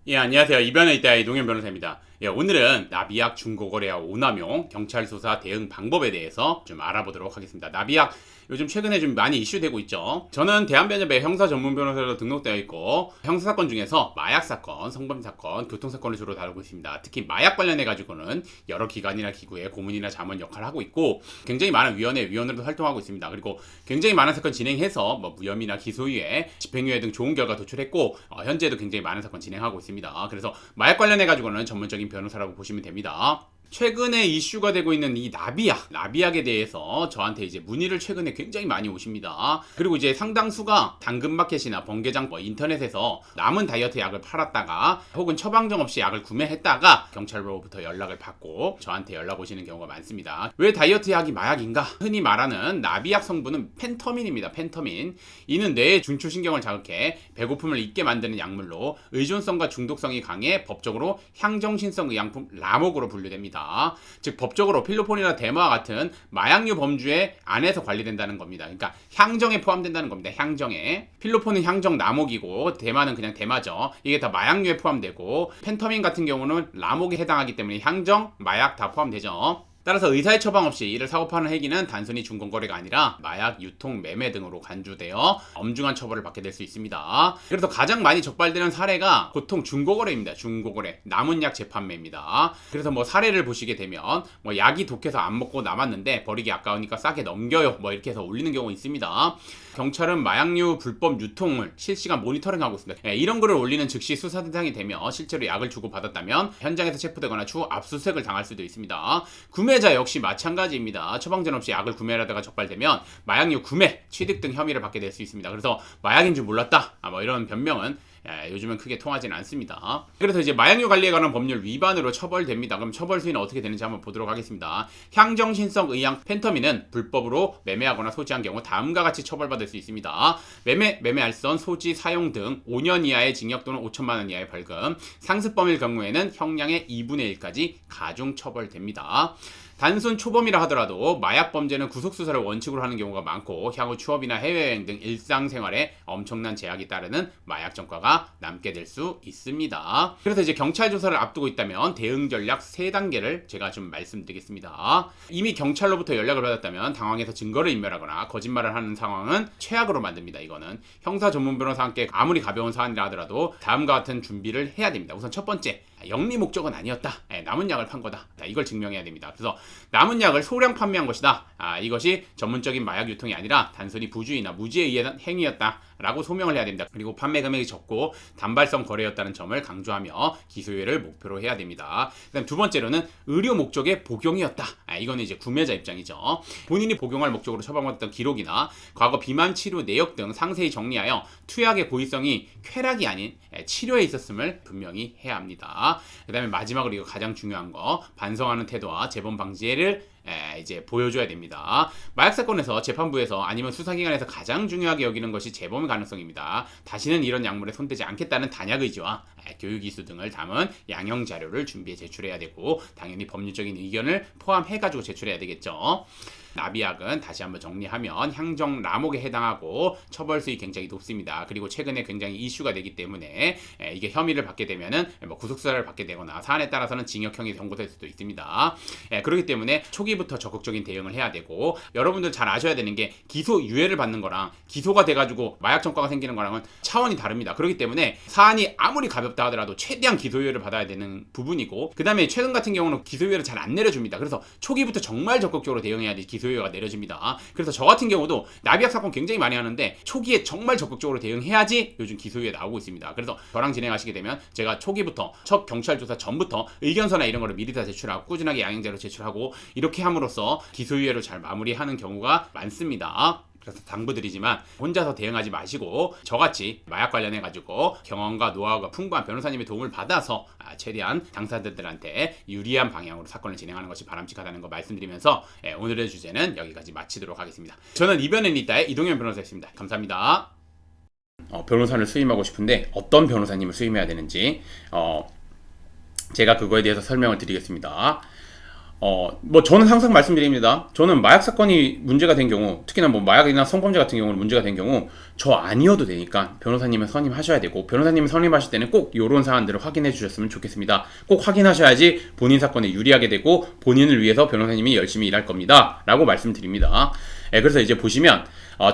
예, 안녕하세요. 이변에 있다 이동현 변호사입니다. 예, 오늘은 나비약 중고거래와 오남용 경찰 수사 대응 방법에 대해서 좀 알아보도록 하겠습니다. 나비약 요즘 최근에 좀 많이 이슈되고 있죠. 저는 대한변협의 형사 전문 변호사로 등록되어 있고 형사사건 중에서 마약사건, 성범사건, 교통사건을 주로 다루고 있습니다. 특히 마약 관련해 가지고는 여러 기관이나 기구의 고문이나 자문 역할을 하고 있고 굉장히 많은 위원으로도 활동하고 있습니다. 그리고 굉장히 많은 사건 진행해서 무혐의나 기소유예, 집행유예 등 좋은 결과 도출했고 현재도 굉장히 많은 사건 진행하고 있습니다. 그래서 마약 관련해 가지고는 전문적인 변호사라고 보시면 됩니다. 최근에 이슈가 되고 있는 이 나비약에 대해서 저한테 이제 문의를 최근에 굉장히 많이 오십니다. 그리고 이제 상당수가 당근마켓이나 번개장 인터넷에서 남은 다이어트 약을 팔았다가 혹은 처방전 없이 약을 구매했다가 경찰로부터 연락을 받고 저한테 연락 오시는 경우가 많습니다. 왜 다이어트 약이 마약인가? 흔히 말하는 나비약 성분은 펜터민입니다. 펜터민. 이는 뇌의 중추신경을 자극해 배고픔을 잊게 만드는 약물로 의존성과 중독성이 강해 법적으로 향정신성 의약품 라목으로 분류됩니다. 즉 법적으로 필로폰이나 대마와 같은 마약류 범주의 안에서 관리된다는 겁니다. 그러니까 향정에 포함된다는 겁니다. 향정에. 필로폰은 향정 라목이고 대마는 그냥 대마죠. 이게 다 마약류에 포함되고 펜터민 같은 경우는 라목에 해당하기 때문에 향정, 마약 다 포함되죠. 따라서 의사의 처방 없이 이를 사고 파는 행위는 단순히 중공거래가 아니라 마약 유통, 매매 등으로 간주되어 엄중한 처벌을 받게 될 수 있습니다. 그래서 가장 많이 적발되는 사례가 보통 중고거래입니다. 중고거래, 남은 약 재판매입니다. 그래서 사례를 보시게 되면 약이 독해서 안 먹고 남았는데 버리기 아까우니까 싸게 넘겨요. 이렇게 해서 올리는 경우가 있습니다. 경찰은 마약류 불법 유통을 실시간 모니터링하고 있습니다. 이런 글을 올리는 즉시 수사 대상이 되며 실제로 약을 주고 받았다면 현장에서 체포되거나 추후 압수수색을 당할 수도 있습니다. 구매자 역시 마찬가지입니다. 처방전 없이 약을 구매하다가 적발되면 마약류 구매, 취득 등 혐의를 받게 될 수 있습니다. 그래서 마약인 줄 몰랐다. 이런 변명은 요즘은 크게 통하지는 않습니다. 그래서 이제 마약류 관리에 관한 법률 위반으로 처벌됩니다. 그럼 처벌 수위는 어떻게 되는지 한번 보도록 하겠습니다. 향정신성 의약 펜터민은 불법으로 매매하거나 소지한 경우 다음과 같이 처벌받을 수 있습니다. 매매알선, 소지, 사용 등 5년 이하의 징역 또는 5천만 원 이하의 벌금, 상습범일 경우에는 형량의 2분의 1까지 가중 처벌됩니다. 단순 초범이라 하더라도 마약 범죄는 구속수사를 원칙으로 하는 경우가 많고 향후 취업이나 해외여행 등 일상생활에 엄청난 제약이 따르는 마약 전과가 남게 될 수 있습니다. 그래서 이제 경찰 조사를 앞두고 있다면 대응 전략 3단계를 제가 좀 말씀드리겠습니다. 이미 경찰로부터 연락을 받았다면 당황해서 증거를 인멸하거나 거짓말을 하는 상황은 최악으로 만듭니다. 이거는 형사 전문 변호사와 함께 아무리 가벼운 사안이라 하더라도 다음과 같은 준비를 해야 됩니다. 우선 첫 번째, 영리 목적은 아니었다. 남은 약을 판 거다. 이걸 증명해야 됩니다. 그래서 남은 약을 소량 판매한 것이다. 이것이 전문적인 마약 유통이 아니라 단순히 부주의나 무지에 의한 행위였다. 라고 소명을 해야 됩니다. 그리고 판매 금액이 적고 단발성 거래였다는 점을 강조하며 기소유예를 목표로 해야 됩니다. 그다음 두 번째로는 의료 목적의 복용이었다. 이거는 이제 구매자 입장이죠. 본인이 복용할 목적으로 처방받았던 기록이나 과거 비만 치료 내역 등 상세히 정리하여 투약의 고의성이 쾌락이 아닌 치료에 있었음을 분명히 해야 합니다. 그다음에 마지막으로 이거 가장 중요한 거, 반성하는 태도와 재범 방지를 이제 보여줘야 됩니다. 마약 사건에서 재판부에서 아니면 수사기관에서 가장 중요하게 여기는 것이 재범의 가능성입니다. 다시는 이런 약물에 손대지 않겠다는 단약 의지와 교육 이수 등을 담은 양형 자료를 준비해 제출해야 되고 당연히 법률적인 의견을 포함해가지고 제출해야 되겠죠. 나비약은 다시 한번 정리하면 향정 라목에 해당하고 처벌 수위 굉장히 높습니다. 그리고 최근에 굉장히 이슈가 되기 때문에 이게 혐의를 받게 되면은 구속수사를 받게 되거나 사안에 따라서는 징역형이 선고될 수도 있습니다. 그렇기 때문에 초기부터 적극적인 대응을 해야 되고 여러분들 잘 아셔야 되는 게 기소유예를 받는 거랑 기소가 돼가지고 마약 전과가 생기는 거랑은 차원이 다릅니다. 그렇기 때문에 사안이 아무리 가볍다 하더라도 최대한 기소유예를 받아야 되는 부분이고 그 다음에 최근 같은 경우는 기소유예를 잘 안 내려줍니다. 그래서 초기부터 정말 적극적으로 대응해야지 기소유예가 내려집니다. 그래서 저 같은 경우도 나비약 사건 굉장히 많이 하는데 초기에 정말 적극적으로 대응해야지 요즘 기소유예 나오고 있습니다. 그래서 저랑 진행하시게 되면 제가 초기부터 첫 경찰 조사 전부터 의견서나 이런 거를 미리 다 제출하고 꾸준하게 양형자료 제출하고 이렇게 함으로써 기소유예를 잘 마무리하는 경우가 많습니다. 그래서 당부드리지만 혼자서 대응하지 마시고 저같이 마약 관련해가지고 경험과 노하우가 풍부한 변호사님의 도움을 받아서 최대한 당사자들한테 유리한 방향으로 사건을 진행하는 것이 바람직하다는 거 말씀드리면서 오늘의 주제는 여기까지 마치도록 하겠습니다. 저는 이변엔 있다의 이동현 변호사였습니다. 감사합니다. 변호사를 수임하고 싶은데 어떤 변호사님을 수임해야 되는지 제가 그거에 대해서 설명을 드리겠습니다. 뭐 저는 항상 말씀드립니다. 저는 마약 사건이 문제가 된 경우, 특히나 뭐 마약이나 성범죄 같은 경우는 문제가 된 경우 저 아니어도 되니까 변호사님을 선임하셔야 되고, 변호사님을 선임하실 때는 꼭 이런 사안들을 확인해 주셨으면 좋겠습니다. 꼭 확인하셔야지 본인 사건에 유리하게 되고 본인을 위해서 변호사님이 열심히 일할 겁니다 라고 말씀드립니다. 그래서 이제 보시면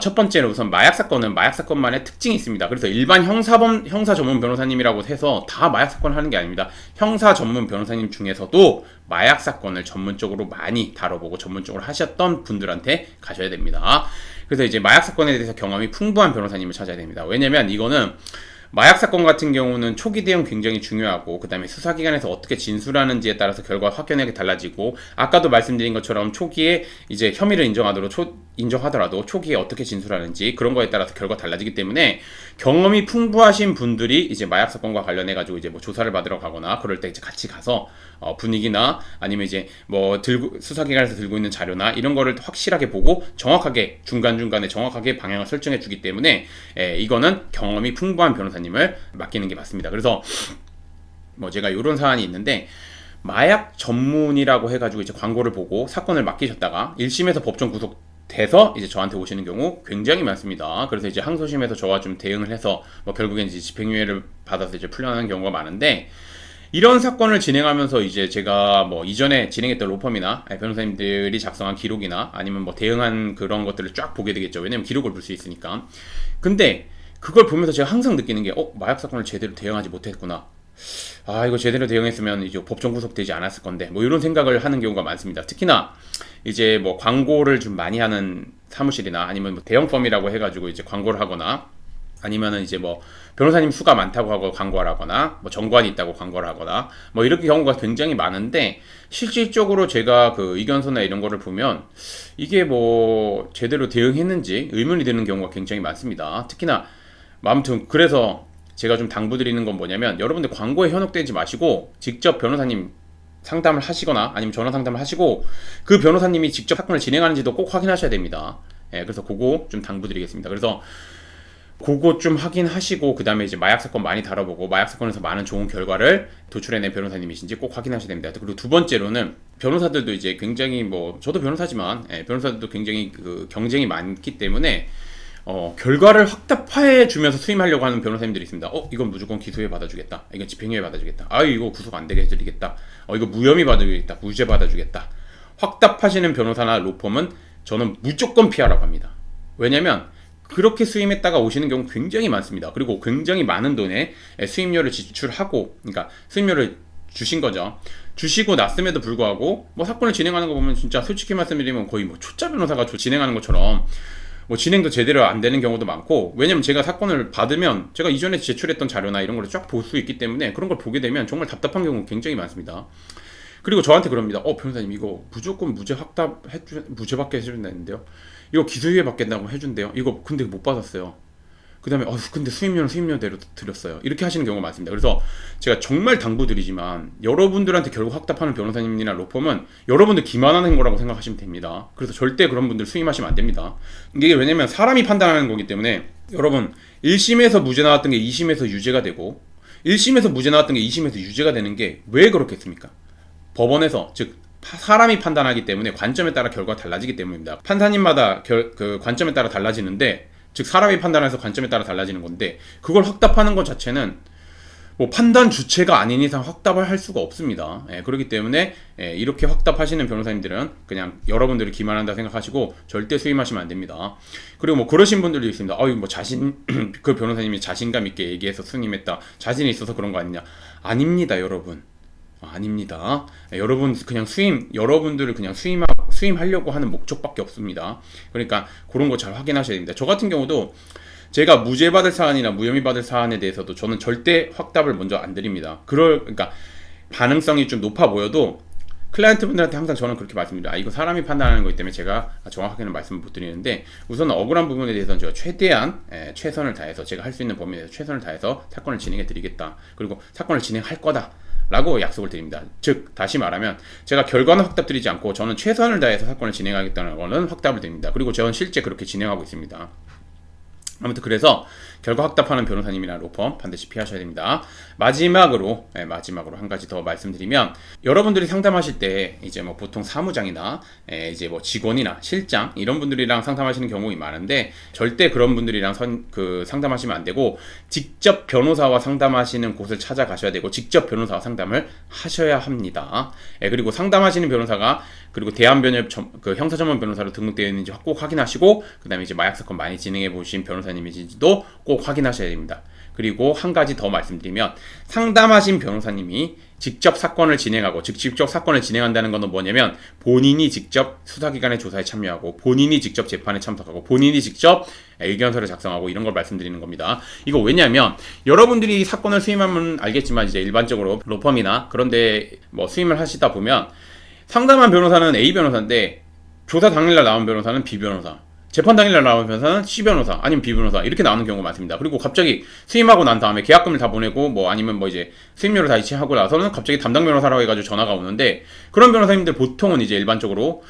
첫 번째로 우선 마약 사건은 마약 사건만의 특징이 있습니다. 그래서 일반 형사 전문 변호사님이라고 해서 다 마약 사건을 하는 게 아닙니다. 형사 전문 변호사님 중에서도 마약 사건을 전문적으로 많이 다뤄보고 전문적으로 하셨던 분들한테 가셔야 됩니다. 그래서 이제 마약 사건에 대해서 경험이 풍부한 변호사님을 찾아야 됩니다. 왜냐면 이거는 마약 사건 같은 경우는 초기 대응 굉장히 중요하고, 그 다음에 수사기관에서 어떻게 진술하는지에 따라서 결과가 확연하게 달라지고, 아까도 말씀드린 것처럼 초기에 이제 혐의를 인정하더라도 초기에 어떻게 진술하는지 그런 거에 따라서 결과가 달라지기 때문에 경험이 풍부하신 분들이 이제 마약 사건과 관련해가지고 이제 뭐 조사를 받으러 가거나 그럴 때 이제 같이 가서 분위기나 아니면 이제 뭐 수사기관에서 들고 있는 자료나 이런 거를 확실하게 보고 정확하게 중간중간에 정확하게 방향을 설정해 주기 때문에 이거는 경험이 풍부한 변호사님을 맡기는 게 맞습니다. 그래서 뭐 제가 이런 사안이 있는데, 마약 전문이라고 해가지고 이제 광고를 보고 사건을 맡기셨다가 1심에서 법정 구속돼서 이제 저한테 오시는 경우 굉장히 많습니다. 그래서 이제 항소심에서 저와 좀 대응을 해서 뭐 결국엔 이제 집행유예를 받아서 이제 풀려나는 경우가 많은데, 이런 사건을 진행하면서 이제 제가 뭐 이전에 진행했던 로펌이나 변호사님들이 작성한 기록이나 아니면 뭐 대응한 그런 것들을 쫙 보게 되겠죠. 왜냐면 기록을 볼 수 있으니까. 근데 그걸 보면서 제가 항상 느끼는 게 마약 사건을 제대로 대응하지 못했구나. 이거 제대로 대응했으면 이제 법정 구속되지 않았을 건데, 뭐 이런 생각을 하는 경우가 많습니다. 특히나 이제 뭐 광고를 좀 많이 하는 사무실이나 아니면 뭐 대형 펌이라고 해가지고 이제 광고를 하거나, 아니면은 이제 뭐 변호사님 수가 많다고 하고 광고를 하거나, 뭐 정관이 있다고 광고를 하거나, 뭐 이렇게 경우가 굉장히 많은데, 실질적으로 제가 그 의견서나 이런 거를 보면 이게 뭐 제대로 대응했는지 의문이 드는 경우가 굉장히 많습니다. 특히나 아무튼 그래서 제가 좀 당부드리는 건 뭐냐면, 여러분들 광고에 현혹되지 마시고 직접 변호사님 상담을 하시거나 아니면 전화 상담을 하시고 그 변호사님이 직접 사건을 진행하는지도 꼭 확인하셔야 됩니다. 그래서 그거 좀 당부드리겠습니다. 그래서 그거 좀 확인하시고, 그 다음에 이제 마약 사건 많이 다뤄보고 마약 사건에서 많은 좋은 결과를 도출해낸 변호사님이신지 꼭 확인하셔야 됩니다. 그리고 두 번째로는 변호사들도 이제 굉장히 뭐 저도 변호사지만 변호사들도 굉장히 그 경쟁이 많기 때문에 결과를 확답해 주면서 수임하려고 하는 변호사님들이 있습니다. 이건 무조건 기소유예 받아주겠다. 이건 집행유예 받아주겠다. 이거 구속 안 되게 해드리겠다. 이거 무혐의 받아주겠다. 무죄 받아주겠다. 확답하시는 변호사나 로펌은 저는 무조건 피하라고 합니다. 왜냐면 그렇게 수임했다가 오시는 경우 굉장히 많습니다. 그리고 굉장히 많은 돈에 수임료를 지출하고, 그러니까 수임료를 주신 거죠. 주시고 났음에도 불구하고 뭐 사건을 진행하는 거 보면 진짜 솔직히 말씀드리면 거의 뭐 초짜 변호사가 진행하는 것처럼 뭐 진행도 제대로 안 되는 경우도 많고, 왜냐면 제가 사건을 받으면 제가 이전에 제출했던 자료나 이런 걸 쫙 볼 수 있기 때문에 그런 걸 보게 되면 정말 답답한 경우 굉장히 많습니다. 그리고 저한테 그럽니다. 변호사님 이거 무조건 무죄 받게 해준다는데요. 이거 기소유예 받겠다고 해준대요. 이거 근데 못 받았어요. 그 다음에 근데 수임료는 수임료대로 드렸어요. 이렇게 하시는 경우가 많습니다. 그래서 제가 정말 당부드리지만 여러분들한테 결국 확답하는 변호사님이나 로펌은 여러분들 기만하는 거라고 생각하시면 됩니다. 그래서 절대 그런 분들 수임하시면 안 됩니다. 이게 왜냐면 사람이 판단하는 거기 때문에, 여러분 1심에서 무죄 나왔던 게 2심에서 유죄가 되고 1심에서 무죄 나왔던 게 2심에서 유죄가 되는 게 왜 그렇겠습니까? 법원에서, 즉 사람이 판단하기 때문에 관점에 따라 결과가 달라지기 때문입니다. 판사님마다 그 관점에 따라 달라지는데, 즉 사람이 판단해서 관점에 따라 달라지는 건데, 그걸 확답하는 것 자체는 뭐 판단 주체가 아닌 이상 확답을 할 수가 없습니다. 그렇기 때문에 이렇게 확답하시는 변호사님들은 그냥 여러분들이 기만한다 생각하시고 절대 수임하시면 안 됩니다. 그리고 뭐 그러신 분들도 있습니다. 뭐 그 변호사님이 자신감 있게 얘기해서 수임했다, 자신이 있어서 그런 거 아니냐. 아닙니다, 여러분. 아닙니다. 여러분 그냥 여러분들을 그냥 수임하려고 하는 목적밖에 없습니다. 그러니까 그런 거 잘 확인하셔야 됩니다. 저 같은 경우도 제가 무죄 받을 사안이나 무혐의 받을 사안에 대해서도 저는 절대 확답을 먼저 안 드립니다. 그러니까 가능성이 좀 높아 보여도 클라이언트 분들한테 항상 저는 그렇게 말씀드립니다. 이거 사람이 판단하는 거기 때문에 제가 정확하게는 말씀을 못 드리는데, 우선 억울한 부분에 대해서는 제가 최대한 최선을 다해서 제가 할 수 있는 범위 내에서 최선을 다해서 사건을 진행해 드리겠다. 그리고 사건을 진행할 거다 라고 약속을 드립니다. 즉 다시 말하면 제가 결과는 확답드리지 않고 저는 최선을 다해서 사건을 진행하겠다는 거는 확답을 드립니다. 그리고 저는 실제 그렇게 진행하고 있습니다. 아무튼 그래서 결과 확답하는 변호사님이나 로펌 반드시 피하셔야 됩니다. 마지막으로 한 가지 더 말씀드리면, 여러분들이 상담하실 때 이제 뭐 보통 사무장이나 이제 뭐 직원이나 실장 이런 분들이랑 상담하시는 경우가 많은데, 절대 그런 분들이랑 상담하시면 안 되고, 직접 변호사와 상담하시는 곳을 찾아가셔야 되고, 직접 변호사와 상담을 하셔야 합니다. 그리고 상담하시는 변호사가 그리고 대한변협 형사전문 변호사로 등록되어 있는지 꼭 확인하시고, 그 다음에 이제 마약 사건 많이 진행해 보신 변호사님이신지도 꼭 확인하셔야 됩니다. 그리고 한 가지 더 말씀드리면, 상담하신 변호사님이 직접 사건을 진행하고, 직접 사건을 진행한다는 건 뭐냐면, 본인이 직접 수사기관의 조사에 참여하고, 본인이 직접 재판에 참석하고, 본인이 직접 의견서를 작성하고, 이런 걸 말씀드리는 겁니다. 이거 왜냐면, 여러분들이 사건을 수임하면 알겠지만, 이제 일반적으로 로펌이나 그런데 뭐 수임을 하시다 보면, 상담한 변호사는 A 변호사인데, 조사 당일날 나온 변호사는 B 변호사, 재판 당일날 나온 변호사는 C 변호사, 아니면 B 변호사, 이렇게 나오는 경우가 많습니다. 그리고 갑자기 수임하고 난 다음에 계약금을 다 보내고, 뭐 아니면 뭐 이제 수임료를 다 이체하고 나서는 갑자기 담당 변호사라고 해가지고 전화가 오는데, 그런 변호사님들 보통은 이제 일반적으로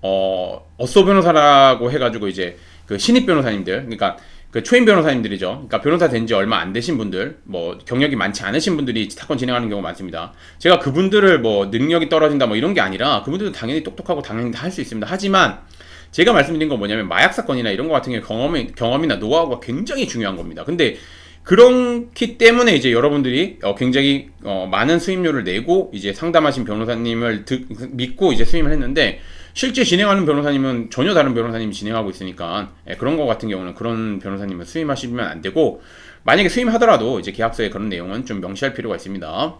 어쏘 변호사라고 해가지고 이제 그 신입 변호사님들, 그러니까 그 초임 변호사님들이죠. 그러니까 변호사 된 지 얼마 안 되신 분들, 뭐 경력이 많지 않으신 분들이 사건 진행하는 경우가 많습니다. 제가 그분들을 뭐 능력이 떨어진다 뭐 이런 게 아니라, 그분들도 당연히 똑똑하고 당연히 할 수 있습니다. 하지만 제가 말씀드린 건 뭐냐면, 마약 사건이나 이런 거 같은 경우에 경험이나 노하우가 굉장히 중요한 겁니다. 근데 그렇기 때문에 이제 여러분들이 굉장히 많은 수임료를 내고 이제 상담하신 변호사님을 믿고 이제 수임을 했는데, 실제 진행하는 변호사님은 전혀 다른 변호사님이 진행하고 있으니까, 그런 거 같은 경우는 그런 변호사님을 수임하시면 안 되고, 만약에 수임하더라도 이제 계약서에 그런 내용은 좀 명시할 필요가 있습니다.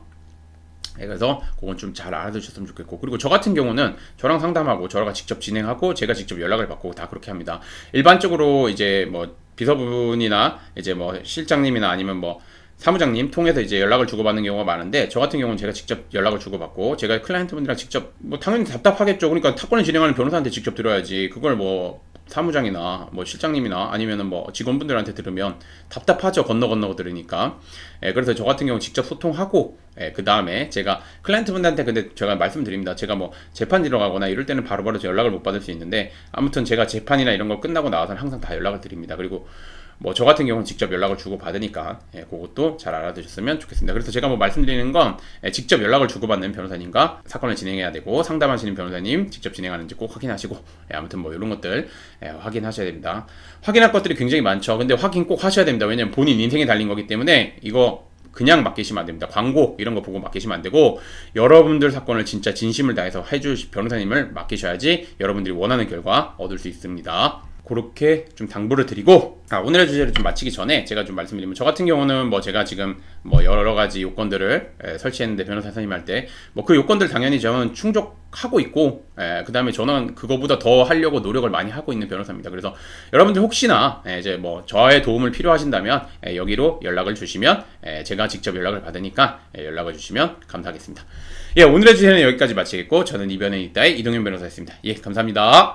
그래서 그건 좀 잘 알아두셨으면 좋겠고, 그리고 저 같은 경우는 저랑 상담하고 저가 직접 진행하고 제가 직접 연락을 받고 다 그렇게 합니다. 일반적으로 이제 뭐 비서분이나 이제 뭐 실장님이나 아니면 뭐 사무장님 통해서 이제 연락을 주고받는 경우가 많은데, 저 같은 경우는 제가 직접 연락을 주고받고, 제가 클라이언트분들이랑 직접, 뭐 당연히 답답하겠죠. 그러니까 사건을 진행하는 변호사한테 직접 들어야지, 그걸 뭐 사무장이나 뭐 실장님이나 아니면은 뭐 직원분들한테 들으면 답답하죠. 건너 들으니까. 그래서 저 같은 경우 직접 소통하고, 그 다음에 제가 클라이언트분들한테, 근데 제가 말씀드립니다. 제가 뭐 재판 들어가거나 이럴 때는 바로바로 연락을 못 받을 수 있는데, 아무튼 제가 재판이나 이런 거 끝나고 나와서는 항상 다 연락을 드립니다. 그리고 뭐 저 같은 경우는 직접 연락을 주고 받으니까 그것도 잘 알아두셨으면 좋겠습니다. 그래서 제가 뭐 말씀드리는 건, 직접 연락을 주고받는 변호사님과 사건을 진행해야 되고, 상담하시는 변호사님 직접 진행하는지 꼭 확인하시고, 아무튼 뭐 이런 것들 확인하셔야 됩니다. 확인할 것들이 굉장히 많죠. 근데 확인 꼭 하셔야 됩니다. 왜냐면 본인 인생이 달린 거기 때문에 이거 그냥 맡기시면 안 됩니다. 광고 이런 거 보고 맡기시면 안 되고, 여러분들 사건을 진짜 진심을 다해서 해줄 변호사님을 맡기셔야지 여러분들이 원하는 결과 얻을 수 있습니다. 그렇게 좀 당부를 드리고, 오늘의 주제를 좀 마치기 전에 제가 좀 말씀드리면, 저 같은 경우는 뭐 제가 지금 뭐 여러 가지 요건들을 설치했는데, 변호사 선임할 때 뭐 그 요건들 당연히 저는 충족하고 있고, 그 다음에 저는 그거보다 더 하려고 노력을 많이 하고 있는 변호사입니다. 그래서 여러분들 혹시나 이제 뭐 저의 도움을 필요하신다면 여기로 연락을 주시면, 제가 직접 연락을 받으니까 연락을 주시면 감사하겠습니다. 오늘의 주제는 여기까지 마치겠고, 저는 이변에 있다의 이동현 변호사였습니다. 감사합니다.